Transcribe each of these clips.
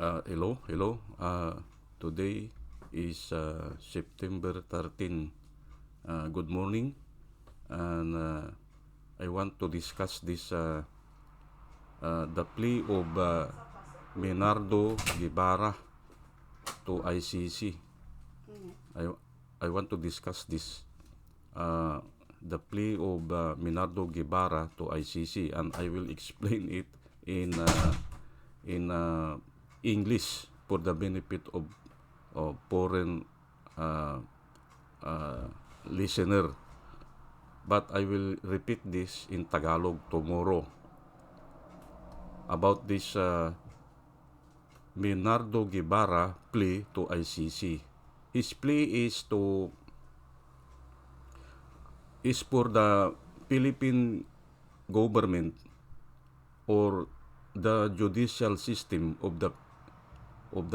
Hello. Today is September 13. Good morning, and I want to discuss the plea of Menardo Guevarra to ICC. I I want to discuss this the plea of Menardo Guevarra to ICC, and I will explain it in English for the benefit of foreign uh, uh, listener. But I will repeat this in Tagalog tomorrow about this Menardo Guevarra plea to ICC. His plea is for the Philippine government or the judicial system of the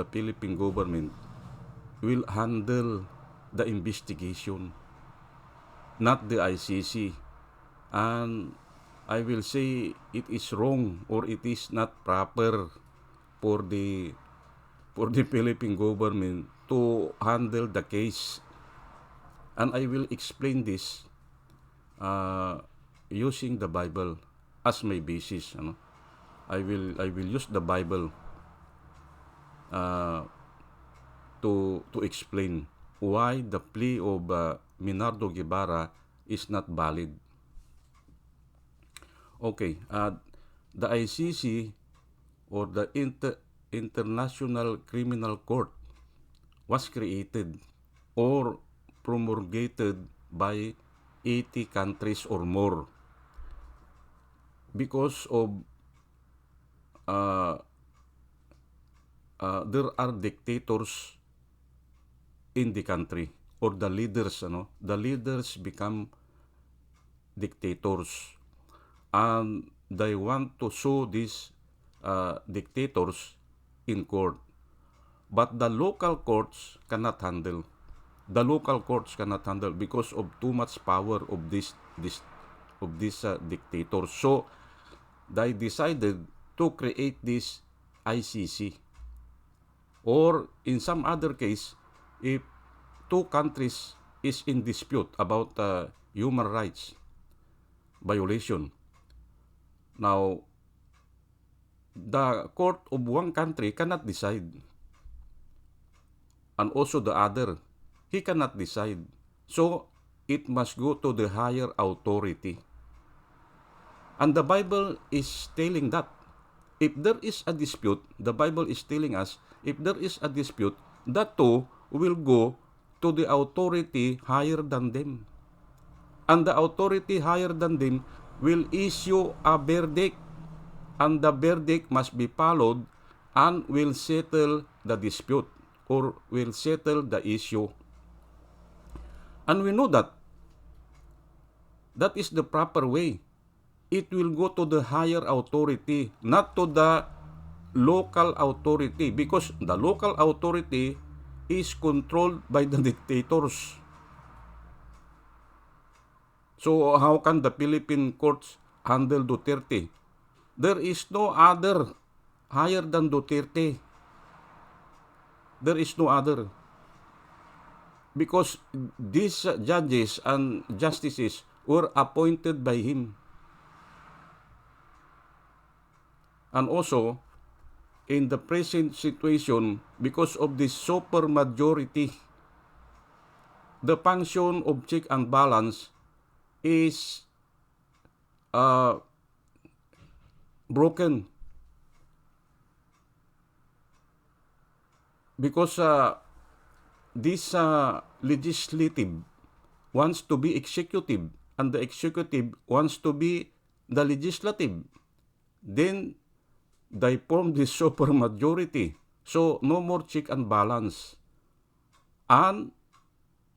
Philippine government will handle the investigation, not the ICC. And I will say it is wrong or it is not proper for the Philippine government to handle the case. And I will explain this using the Bible as my basis. I will use the Bible to explain why the plea of Menardo Guevarra is not valid. Okay, the ICC or the International Criminal Court was created or promulgated by 80 countries or more because of there are dictators in the country, or the leaders become dictators, and they want to sue these dictators in court, but the local courts cannot handle. Because of too much power of this dictators. So they decided to create this ICC. Or in some other case, if two countries is in dispute about human rights violation, now the court of one country cannot decide, and also the other, he cannot decide. So it must go to the higher authority. And the Bible is telling that if there is a dispute, the Bible is telling us, if there is a dispute, the two will go to the authority higher than them. And the authority higher than them will issue a verdict. And the verdict must be followed and will settle the dispute or will settle the issue. And we know that that is the proper way. It will go to the higher authority, not to the local authority, because the local authority is controlled by the dictators. So how can the Philippine courts handle Duterte? There is no other higher than Duterte. There is no other. Because these judges and justices were appointed by him. And also, in the present situation, because of this supermajority, the function of check and balance is broken. Because this legislative wants to be executive, and the executive wants to be the legislative. Then they form this supermajority. So no more check and balance. And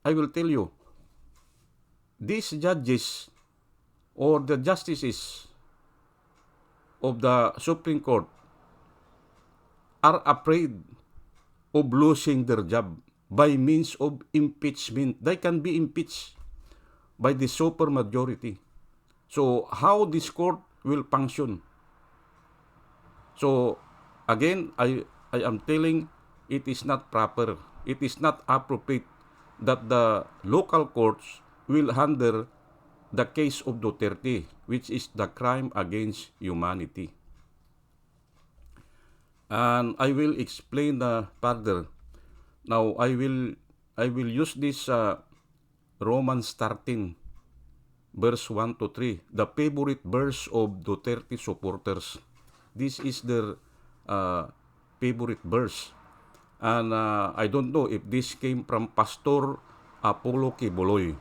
I will tell you, these judges or the justices of the Supreme Court are afraid of losing their job by means of impeachment. They can be impeached by the supermajority. So how this court will function? So again, I am telling it is not proper. It is not appropriate that the local courts will handle the case of Duterte, which is the crime against humanity. And I will explain further. Now I will use this Romans 13 verse 1 to 3, the favorite verse of Duterte supporters. This is their favorite verse. And I don't know if this came from Pastor Apollo Kibuloy.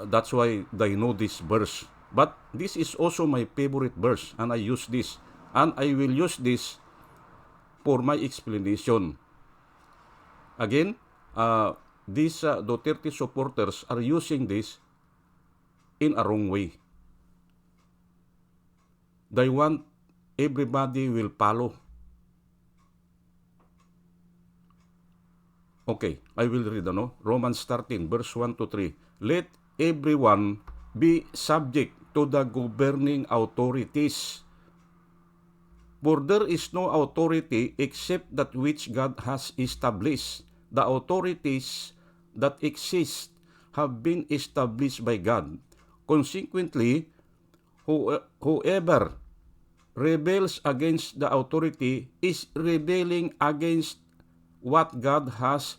That's why they know this verse. But this is also my favorite verse, and I use this. And I will use this for my explanation. Again, these Duterte supporters are using this in a wrong way. They want everybody will follow. Okay, I will read, Romans 13, verse 1 to 3. Let everyone be subject to the governing authorities. For there is no authority except that which God has established. The authorities that exist have been established by God. Consequently, whoever rebels against the authority is rebelling against what God has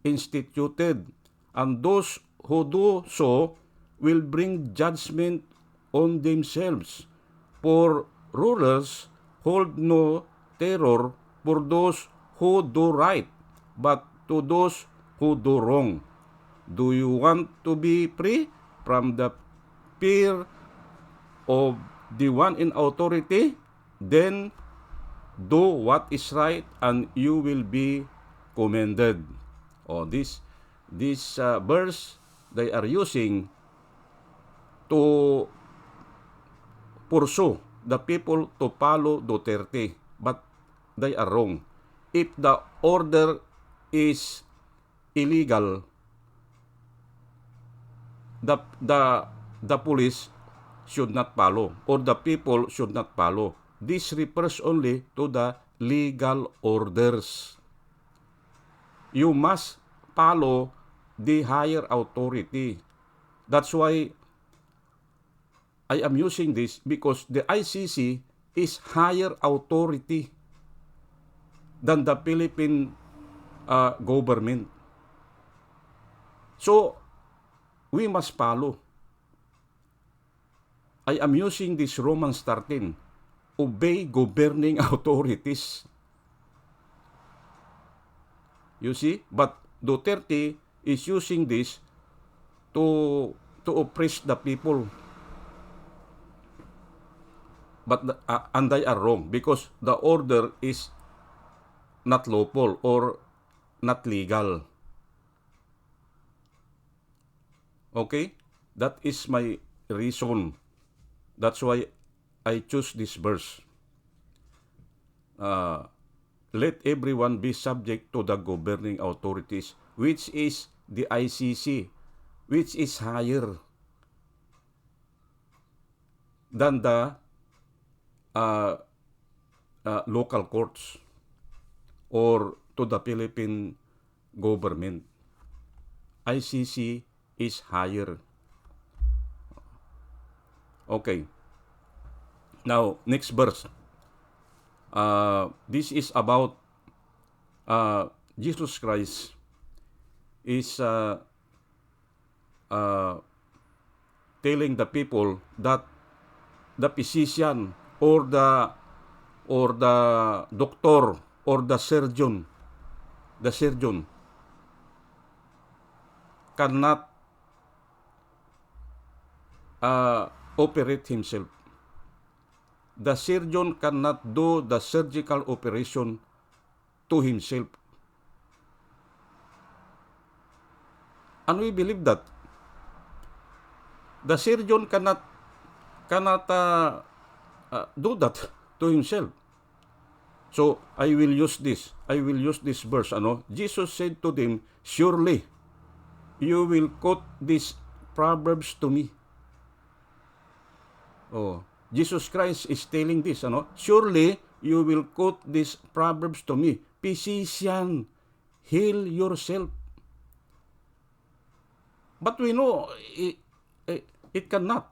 instituted, and those who do so will bring judgment on themselves. For rulers hold no terror for those who do right, but to those who do wrong. Do you want to be free from the fear of the one in authority? Then do what is right, and you will be commended. This verse they are using to pursue the people to follow Duterte, but they are wrong. If the order is illegal, the police should not follow, or the people should not follow. This refers only to the legal orders. You must follow the higher authority. That's why I am using this, because the ICC is higher authority than the Philippine government. So, we must follow. I am using this Romans 13. Obey governing authorities. You see? But Duterte is using this to oppress the people. But and they are wrong, because the order is not lawful or not legal. Okay? That is my reason. That's why I choose this verse. Let everyone be subject to the governing authorities, which is the ICC, which is higher than the local courts or to the Philippine government. ICC is higher. Okay. Now, next verse. This is about Jesus Christ is telling the people that the physician or the doctor or the surgeon cannot operate himself. The surgeon cannot do the surgical operation to himself. And we believe that the surgeon cannot do that to himself. So I will use this verse. Jesus said to them, surely you will quote these proverbs to me. Jesus Christ is telling this, surely you will quote these proverbs to me. Physician, heal yourself. But we know it cannot.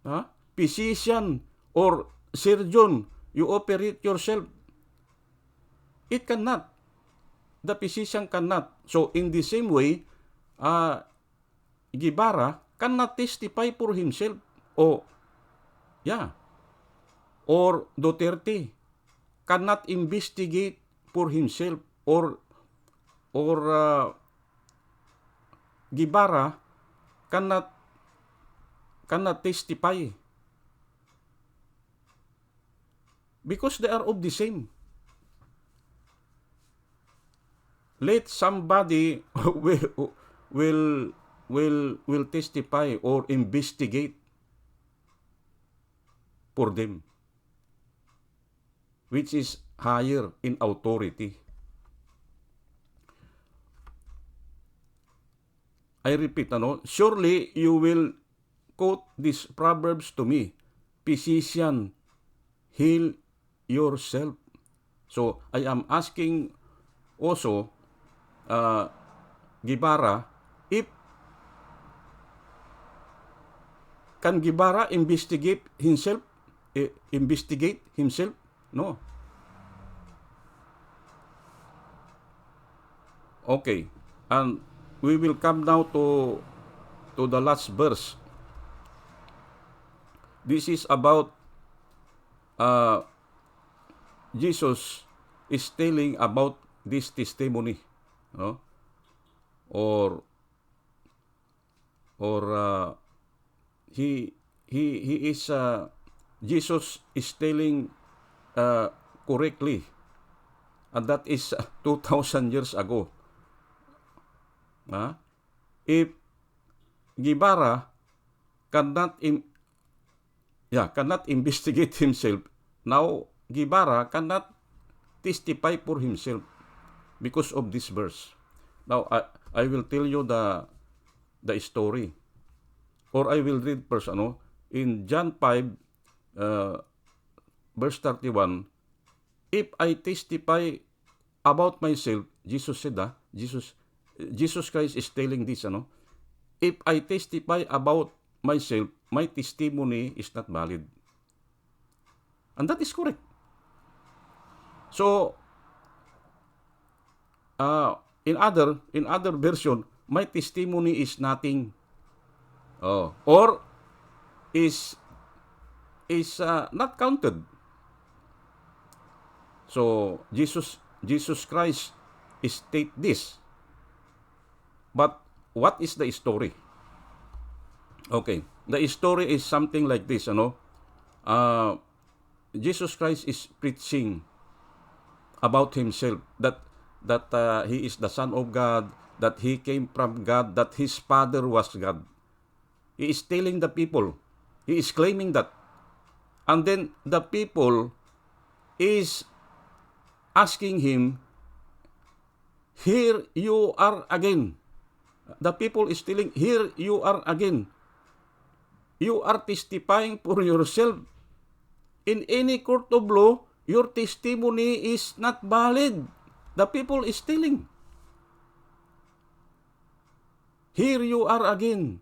Huh? Physician or surgeon, you operate yourself. It cannot. The physician cannot. So in the same way, Guevarra cannot testify for himself. Or Duterte cannot investigate for himself, or Guevarra cannot testify, because they are of the same. Let somebody will testify or investigate for them, which is higher in authority. I repeat, surely you will quote these proverbs to me. Physician, heal yourself. So I am asking also Guevarra, if can Guevarra investigate himself? No. Okay, and we will come now to the last verse. This is about Jesus is telling about this testimony, no? Or he is Jesus is telling correctly, and that is 2,000 years ago. If Guevarra cannot investigate himself, now Guevarra cannot testify for himself because of this verse. Now I will tell you the story, or I will read first. In John 5 verse 31, if I testify about myself, Jesus said, Jesus Christ is telling this, if I testify about myself, my testimony is not valid. And that is correct. So, in other version, my testimony is nothing, or is not counted. So Jesus Christ state this. But what is the story? Okay, the story is something like this, Jesus Christ is preaching about himself, that he is the Son of God, that he came from God, that his Father was God. He is telling the people, he is claiming that. And then the people is asking him, here you are again. The people is telling, here you are again. You are testifying for yourself. In any court of law, your testimony is not valid. The people is telling, here you are again.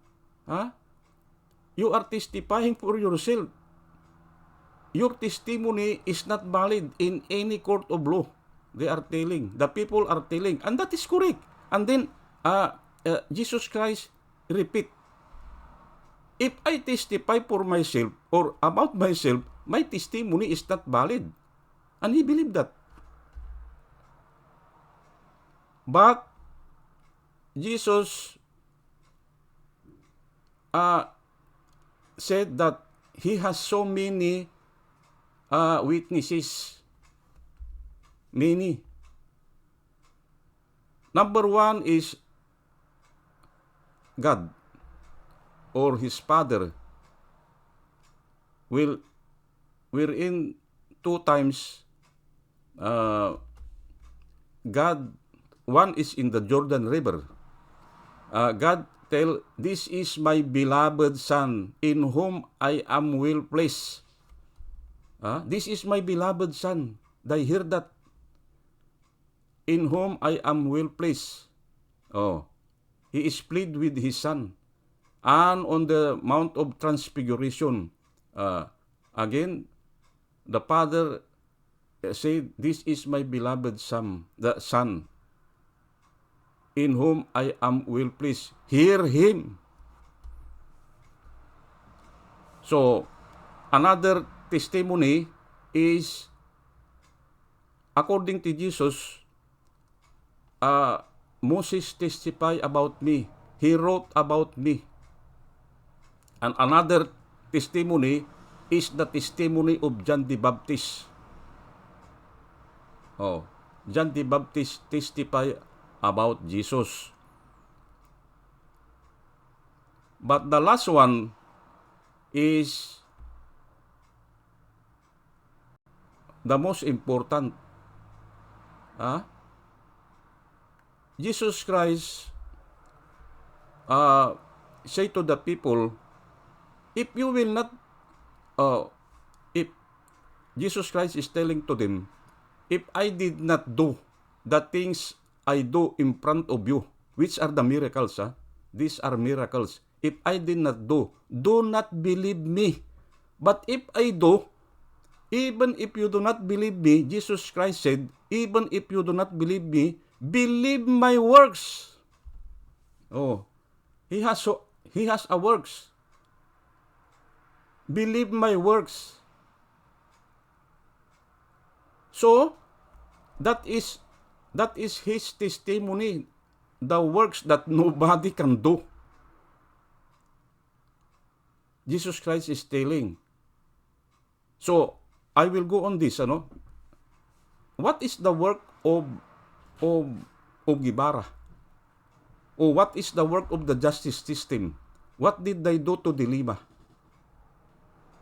You are testifying for yourself. Your testimony is not valid in any court of law. They are telling. The people are telling. And that is correct. And then, Jesus Christ repeat, if I testify for myself or about myself, my testimony is not valid. And he believed that. But Jesus said that he has so many witnesses. Many. Number one is God, or his Father, wherein 2 times God, one is in the Jordan River. God tell, this is my beloved Son, in whom I am well pleased. This is my beloved Son. they hear that, in whom I am well pleased. Oh, he is pleased with his son. And on the Mount of Transfiguration, again, the Father said, "This is my beloved son, the Son, in whom I am well pleased. Hear him." So, another testimony is, according to Jesus, Moses testified about me. He wrote about me. And another testimony is the testimony of John the Baptist. Oh, John the Baptist testified about Jesus. But the last one is the most important. Jesus Christ say to the people, if you will not, if Jesus Christ is telling to them, if I did not do the things I do in front of you, which are the miracles, these are miracles. If I did not do not believe me. But if I do, even if you do not believe me, Jesus Christ said, even if you do not believe me, believe my works. Oh, he has a works. Believe my works. So, that is his testimony, the works that nobody can do. Jesus Christ is telling. So, I will go on this, What is the work of Guevarra? Or what is the work of the justice system? What did they do to Dilima?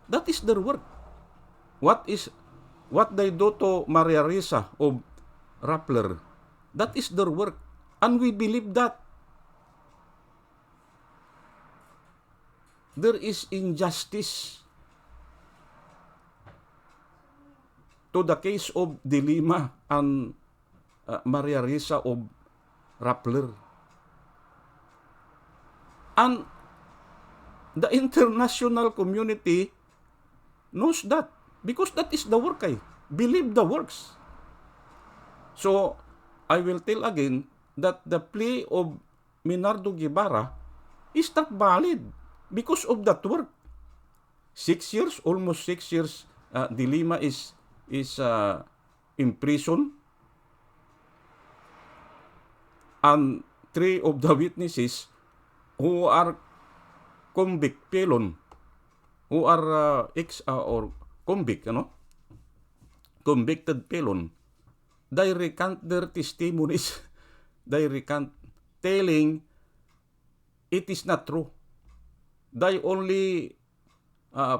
That is their work. What they do to Maria Risa of Rappler? That is their work. And we believe that. There is injustice to the case of Dilima and Maria Risa of Rappler. And the international community knows that, because that is the work. Believe the works. So, I will tell again that the plea of Menardo Guevarra is not valid because of that work. 6 years, almost 6 years, Dilima is in prison. And 3 of the witnesses who are convict felon, who are or convict, convicted felon, they recant their testimonies. They recant, telling it is not true. They only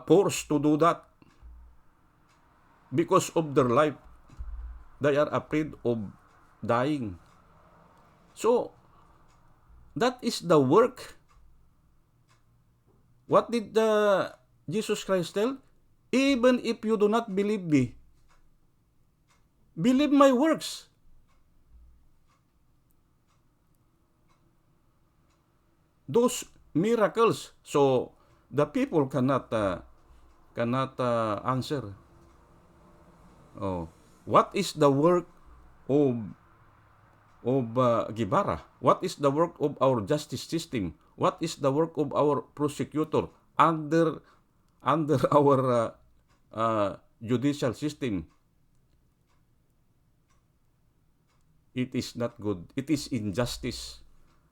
forced to do that because of their life. They are afraid of dying. So, that is the work. What did Jesus Christ tell? Even if you do not believe me, believe my works. Those miracles. So, the people cannot answer. Oh, what is the work of Guevarra? What is the work of our justice system? What is the work of our prosecutor under our judicial system? It is not good. It is injustice.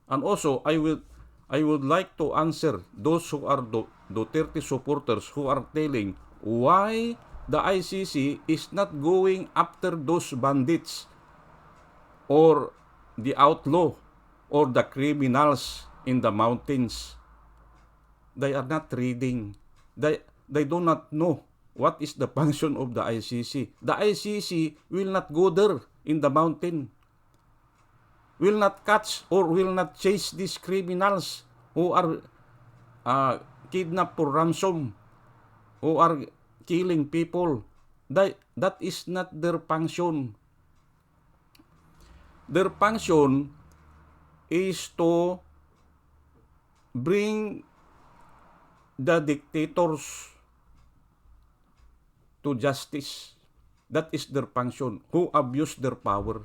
And also, I would like to answer those who are Duterte supporters who are telling why the ICC is not going after those bandits or the outlaw or the criminals in the mountains. They are not reading. They do not know what is the function of the ICC. The ICC will not go there in the mountain, will not catch or will not chase these criminals who are kidnapped for ransom, who are killing people that is not their function. Their function is to bring the dictators to justice. That is their function. Who abuse their power,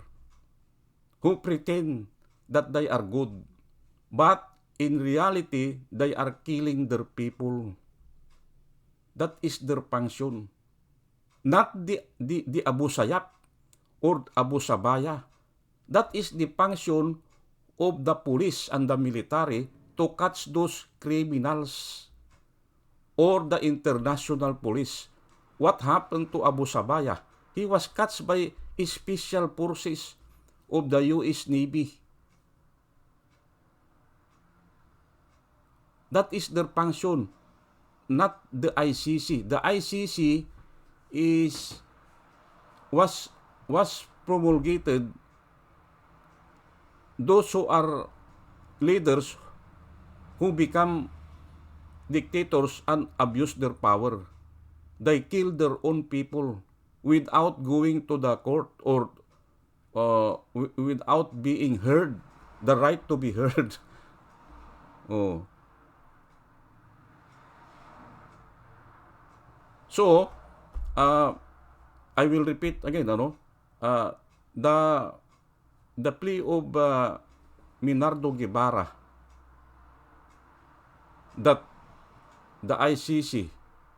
who pretend that they are good, but in reality, they are killing their people. That is their function. Not the Abu Sayyaf or Abu Sabaya. That is the function of the police and the military to catch those criminals, or the international police. What happened to Abu Sabaya? He was caught by special forces of the US Navy. That is their function, not the ICC. The ICC was promulgated those who are leaders who become dictators and abuse their power. They kill their own people without going to the court, or without being heard, the right to be heard. Oh. So, I will repeat again, the plea of Menardo Guevarra that the ICC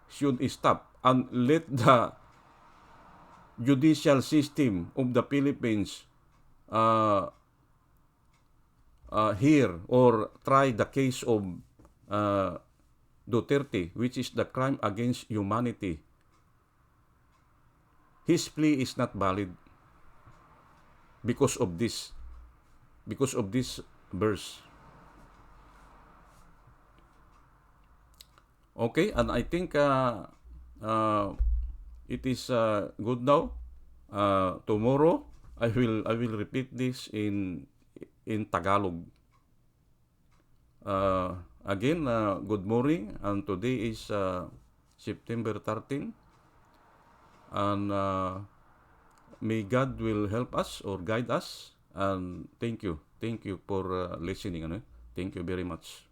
should stop and let the judicial system of the Philippines hear or try the case of Duterte, which is the crime against humanity. His plea is not valid because of this verse. Okay, and I think it is good now. Tomorrow I will repeat this in Tagalog. Again, good morning, and today is September 13, and may God will help us or guide us, and thank you for listening. Thank you very much.